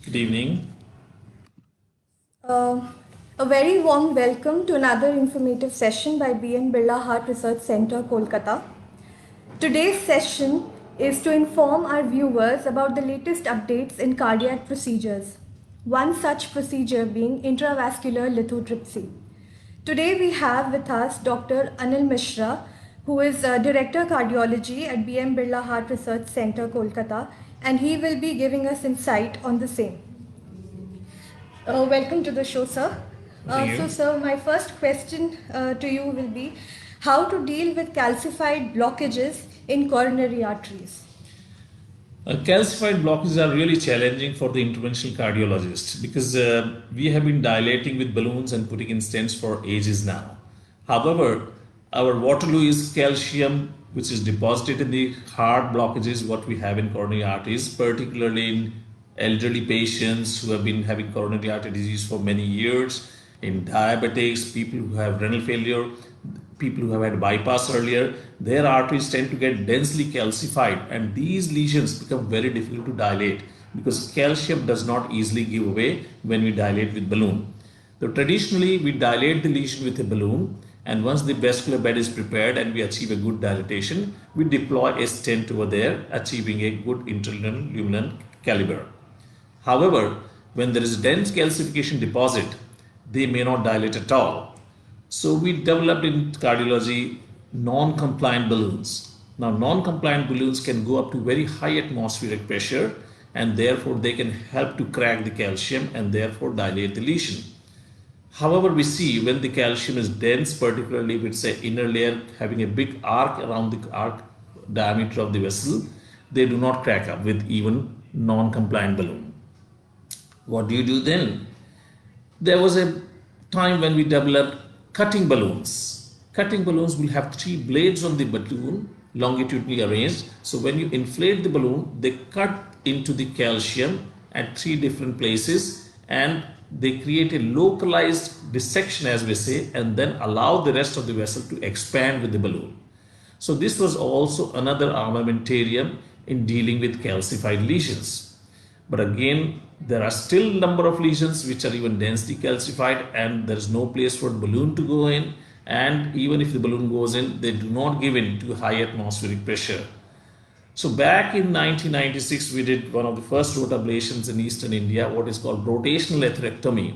Good evening. Uh, a very warm welcome to another informative session by BN Birla Heart Research Center, Kolkata. Today's session is to inform our viewers about the latest updates in cardiac procedures. One such procedure being intravascular lithotripsy. Today we have with us Dr. Anil Mishra, who is Director Cardiology at BM Birla Heart Research Center, Kolkata, and he will be giving us insight on the same. Welcome to the show, sir. Thank you. Sir, my first question to you will be how to deal with calcified blockages in coronary arteries. Calcified blockages are really challenging for the interventional cardiologist because we have been dilating with balloons and putting in stents for ages now. However, our Waterloo is calcium, which is deposited in the heart blockages, what we have in coronary arteries, particularly in elderly patients who have been having coronary artery disease for many years, in diabetics, people who have renal failure, people who have had bypass earlier, their arteries tend to get densely calcified, and these lesions become very difficult to dilate because calcium does not easily give away when we dilate with balloon. So traditionally, we dilate the lesion with a balloon, and once the vascular bed is prepared and we achieve a good dilatation, we deploy a stent over there, achieving a good internal luminal caliber. However, when there is dense calcification deposit, they may not dilate at all. So we developed in cardiology non-compliant balloons. Now non-compliant balloons can go up to very high atmospheric pressure, and therefore they can help to crack the calcium and therefore dilate the lesion. However, we see when the calcium is dense, particularly if it's an inner layer having a big arc around the arc diameter of the vessel, they do not crack up with even non-compliant balloon. What do you do then? There was a time when we developed cutting balloons. Cutting balloons will have three blades on the balloon, longitudinally arranged. So when you inflate the balloon, they cut into the calcium at three different places, and they create a localized dissection, as we say, and then allow the rest of the vessel to expand with the balloon. So this was also another armamentarium in dealing with calcified lesions. But again, there are still number of lesions which are even densely calcified, and there is no place for the balloon to go in. And even if the balloon goes in, they do not give in to high atmospheric pressure. So back in 1996, we did one of the first rotablations in Eastern India, what is called rotational atherectomy,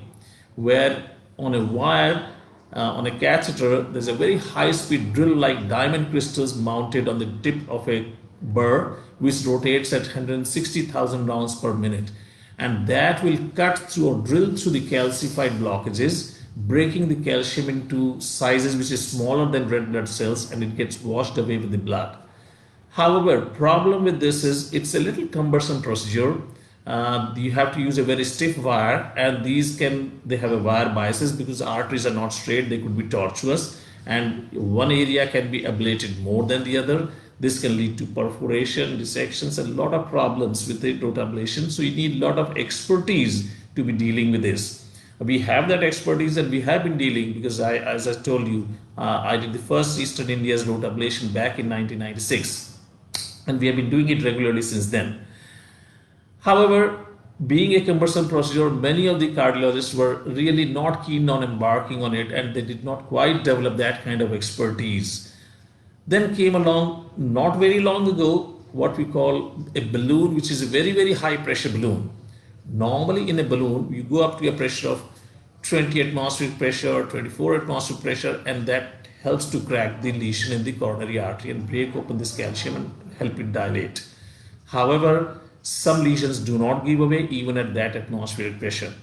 where on a wire, on a catheter, there's a very high-speed drill-like diamond crystals mounted on the tip of a burr, which rotates at 160,000 rounds per minute. And that will cut through or drill through the calcified blockages, breaking the calcium into sizes which is smaller than red blood cells, and it gets washed away with the blood. However, problem with this is it's a little cumbersome procedure. You have to use a very stiff wire, and they have a wire biases because arteries are not straight, they could be tortuous, and one area can be ablated more than the other. This can lead to perforation, dissections, and a lot of problems with the rotablation. So you need a lot of expertise to be dealing with this. We have that expertise, and we have been dealing because as I told you, I did the first Eastern India's rotablation back in 1996, and we have been doing it regularly since then. However, being a cumbersome procedure, many of the cardiologists were really not keen on embarking on it, and they did not quite develop that kind of expertise. Then came along not very long ago what we call a balloon, which is a very, very high pressure balloon. Normally, in a balloon, you go up to a pressure of 20 atmospheric pressure, 24 atmospheric pressure, and that helps to crack the lesion in the coronary artery and break open this calcium and help it dilate. However, some lesions do not give away even at that atmospheric pressure.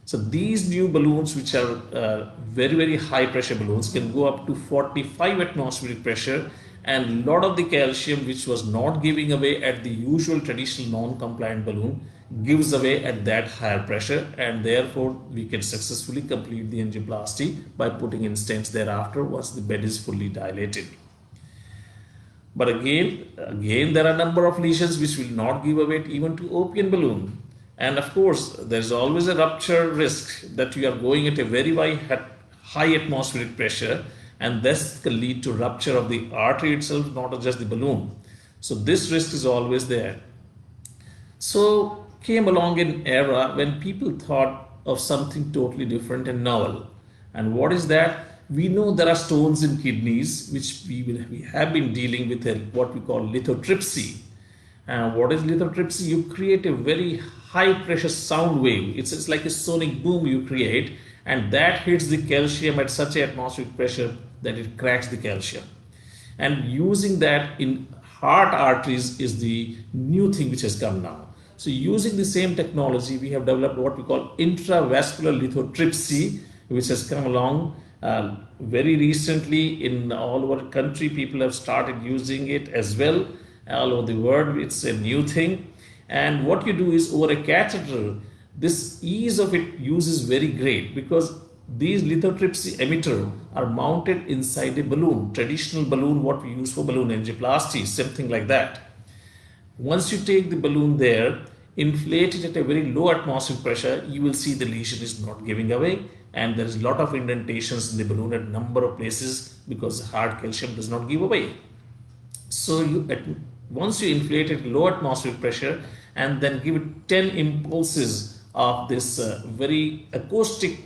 So these new balloons, which are very, very high pressure balloons, can go up to 45 atmospheric pressure, and a lot of the calcium which was not giving away at the usual traditional non-compliant balloon gives away at that higher pressure, and therefore we can successfully complete the angioplasty by putting in stents thereafter once the bed is fully dilated. But again, there are a number of lesions which will not give away even to opium balloon. And of course, there's always a rupture risk that you are going at a very high atmospheric pressure, and this can lead to rupture of the artery itself, not just the balloon. So this risk is always there. So came along an era when people thought of something totally different and novel. And what is that? We know there are stones in kidneys, which we have been dealing with what we call lithotripsy. What is lithotripsy? You create a very high pressure sound wave. It's like a sonic boom you create, and that hits the calcium at such an atmospheric pressure that it cracks the calcium. And using that in heart arteries is the new thing which has come now. So using the same technology, we have developed what we call intravascular lithotripsy, which has come along very recently in all over country. People have started using it as well all over the world. It's a new thing. And what you do is over a catheter, this ease of it use is very great because these lithotripsy emitter are mounted inside a balloon, traditional balloon, what we use for balloon angioplasty, something like that. Once you take the balloon there, inflate it at a very low atmospheric pressure, you will see the lesion is not giving away, and there is a lot of indentations in the balloon at number of places because the heart calcium does not give away. So once you inflate it at low atmospheric pressure and then give it 10 impulses of this very acoustic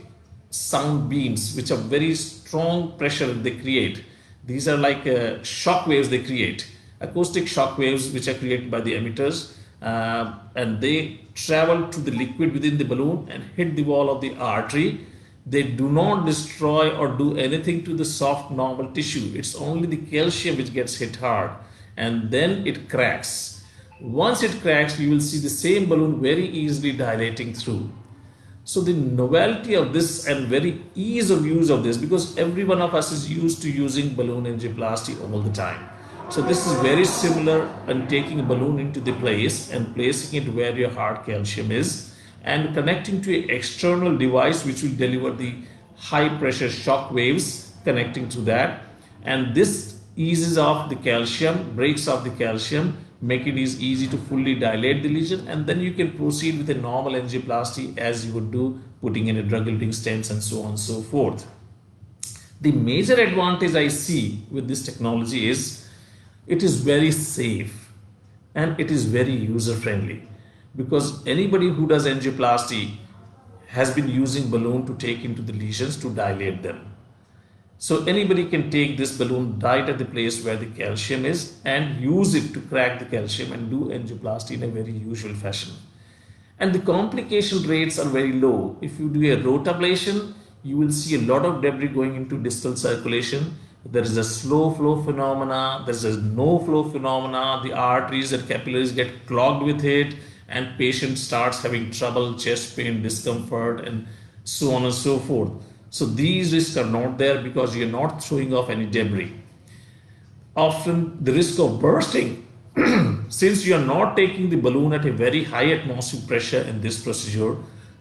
sound beams, which are very strong pressure they create. These are like shock waves they create, acoustic shock waves which are created by the emitters, and they travel to the liquid within the balloon and hit the wall of the artery. They do not destroy or do anything to the soft normal tissue. It's only the calcium which gets hit hard, and then it cracks. Once it cracks, you will see the same balloon very easily dilating through. So the novelty of this and very ease of use of this, because every one of us is used to using balloon angioplasty all the time. So this is very similar in taking a balloon into the place and placing it where your heart calcium is and connecting to an external device which will deliver the high pressure shock waves connecting to that. And this eases off the calcium, breaks off the calcium, make it easy to fully dilate the lesion, and then you can proceed with a normal angioplasty as you would do putting in a drug-eluting stents and so on and so forth. The major advantage I see with this technology is it is very safe and it is very user-friendly because anybody who does angioplasty has been using balloon to take into the lesions to dilate them. So anybody can take this balloon right at the place where the calcium is and use it to crack the calcium and do angioplasty in a very usual fashion. And the complication rates are very low. If you do a rotablation, you will see a lot of debris going into distal circulation. There is a slow flow phenomena, there is a no flow phenomena, the arteries and capillaries get clogged with it, and patient starts having trouble, chest pain, discomfort, and so on and so forth. So these risks are not there because you're not throwing off any debris. Often the risk of bursting, since you are not taking the balloon at a very high atmospheric pressure in this procedure,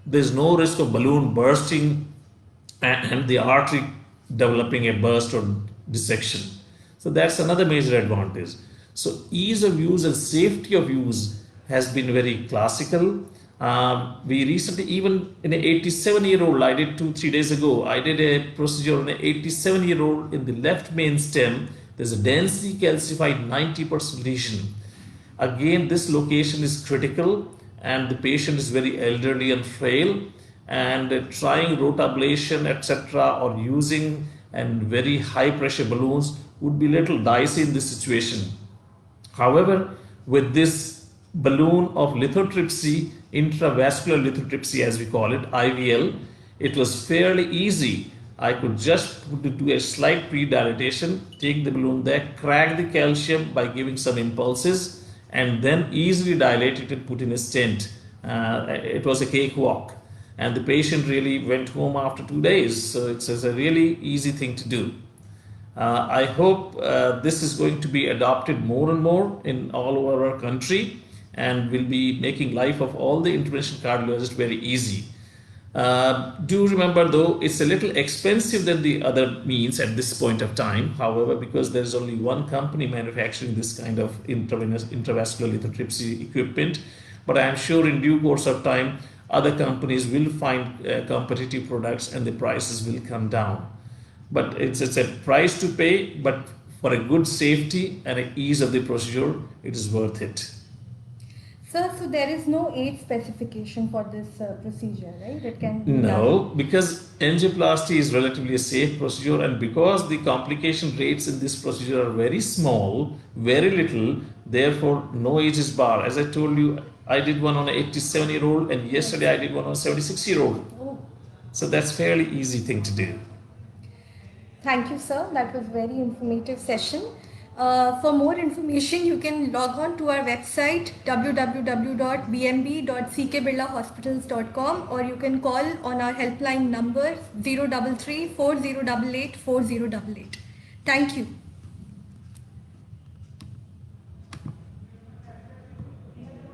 there's no risk of balloon bursting and the artery developing a burst or dissection. So that's another major advantage. So ease of use and safety of use has been very classical. We recently, even in an 87-year-old, I did 2-3 days ago, I did a procedure on an 87-year-old in the left main stem. There's a densely calcified 90% lesion. Again, this location is critical and the patient is very elderly and frail, and trying rotablation, etc., or using and very high pressure balloons would be little dicey in this situation. However, with this balloon of lithotripsy, intravascular lithotripsy as we call it, IVL, it was fairly easy. I could just do a slight pre-dilatation, take the balloon there, crack the calcium by giving some impulses, and then easily dilate it and put in a stent. It was a cakewalk, and the patient really went home after 2 days. So it's a really easy thing to do. I hope this is going to be adopted more and more in all over our country, and will be making life of all the interventional cardiologists very easy. Do remember though, it's a little expensive than the other means at this point of time. However, because there's only one company manufacturing this kind of intravascular lithotripsy equipment, but I am sure in due course of time, other companies will find competitive products and the prices will come down. But it's a price to pay, but for a good safety and an ease of the procedure, it is worth it. Sir, so there is no age specification for this procedure, right? It can be No, done. because angioplasty is relatively a safe procedure, and because the complication rates in this procedure are very small, very little, therefore no age is bar. As I told you, I did one on an 87-year-old, and yesterday I did one on a 76-year-old. Oh, So that's fairly easy thing to do. thank you, sir. That was very informative session. For more information, you can log on to our website www.bmb.ckbirlahospitals.com, or you can call on our helpline number 033 4088 4088. Thank you.